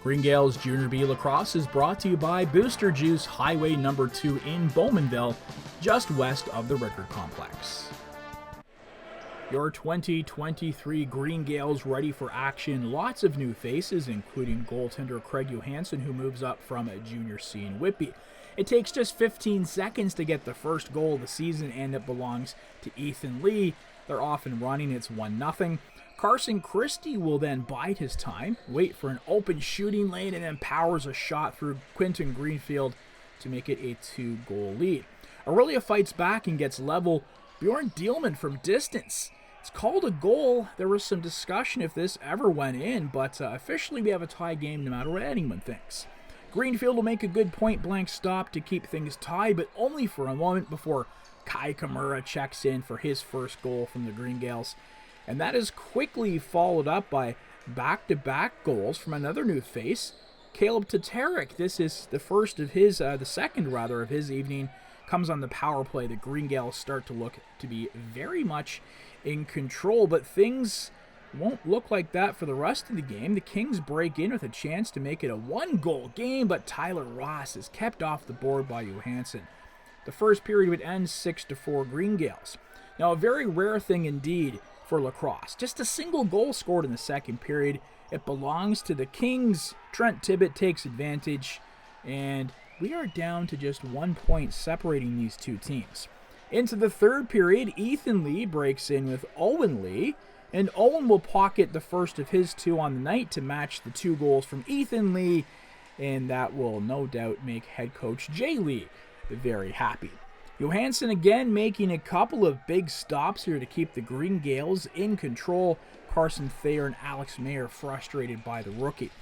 Green Gaels Junior B Lacrosse is brought to you by Booster Juice Highway number 2 in Bowmanville, just west of the Rickard Complex. Your 2023 Green Gaels ready for action. Lots of new faces, including goaltender Craig Johansson, who moves up from a Junior C in Whitby. It takes just 15 seconds to get the first goal of the season, and it belongs to Ethan Lee. They're off and running. It's 1-0. Carson Christie will then bide his time, wait for an open shooting lane, and then powers a shot through Quinton Greenfield to make it a 2-goal lead. Orillia fights back and gets level. Bjorn Dielman from distance. It's called a goal. There was some discussion if this ever went in, but officially we have a tie game no matter what anyone thinks. Greenfield will make a good point-blank stop to keep things tied, but only for a moment before Kai Kamura checks in for his first goal from the Green Gaels. And that is quickly followed up by back-to-back goals from another new face, Caleb Tatarek. This is the second of his evening. Comes on the power play. The Green Gaels start to look to be very much in control, but things won't look like that for the rest of the game. The Kings break in with a chance to make it a 1-goal game, but Tyler Ross is kept off the board by Johansson. The first period would end 6-4 Green Gaels. Now, a very rare thing indeed for lacrosse. Just a single goal scored in the second period. It belongs to the Kings. Trent Tibbett takes advantage, and we are down to just 1 point separating these two teams. Into the third period, Ethan Lee breaks in with Owen Lee, and Owen will pocket the first of his 2 on the night to match the 2 goals from Ethan Lee, and that will no doubt make head coach Jay Lee very happy. Johansson again making a couple of big stops here to keep the Green Gaels in control. Carson Thayer and Alex Mayer frustrated by the rookie.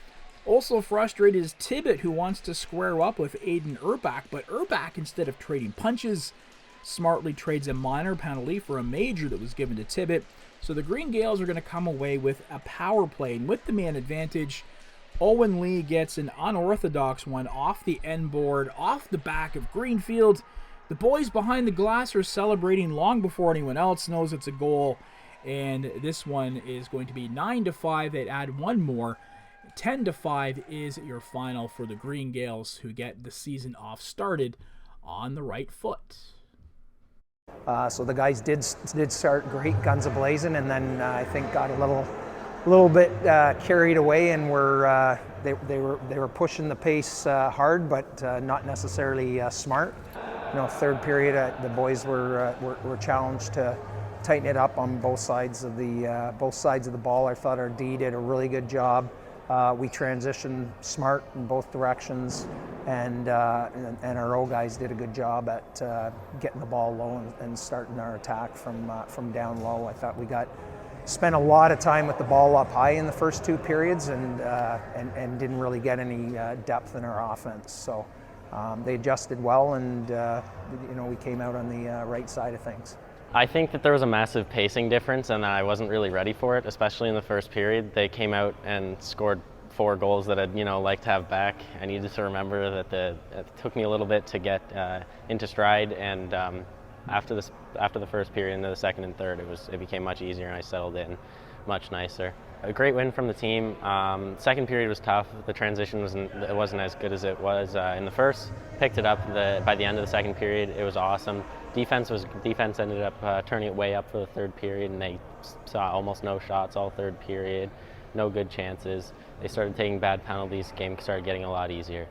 Also frustrated is Tibbett, who wants to square up with Aiden Urbach, but Urbach, instead of trading punches, smartly trades a minor penalty for a major that was given to Tibbett. So the Green Gaels are going to come away with a power play, and with the man advantage, Owen Lee gets an unorthodox one off the end board, off the back of Greenfield. The boys behind the glass are celebrating long before anyone else knows it's a goal, and this one is going to be 9-5. They'd add one more. 10-5 is your final for the Green Gaels, who get the season off started on the right foot. So the guys did start great, guns a-blazing, and then I think got a little bit carried away, and they were pushing the pace hard, but not necessarily smart. Third period, the boys were challenged to tighten it up on both sides of the ball. I thought our D did a really good job. We transitioned smart in both directions, and our O guys did a good job at getting the ball low and starting our attack from down low. I thought we spent a lot of time with the ball up high in the first 2 periods, and didn't really get any depth in our offense. So they adjusted well, and we came out on the right side of things. I think that there was a massive pacing difference, and I wasn't really ready for it, especially in the first period. They came out and scored 4 goals that I'd like to have back. I needed to remember that it took me a little bit to get into stride, and after the first period into the second and third, it became much easier, and I settled in much nicer. A great win from the team. Second period was tough. The transition wasn't as good as it was in the first. Picked it up by the end of the second period. It was awesome. Defense ended up turning it way up for the third period, and they saw almost no shots all third period, no good chances. They started taking bad penalties. The game started getting a lot easier.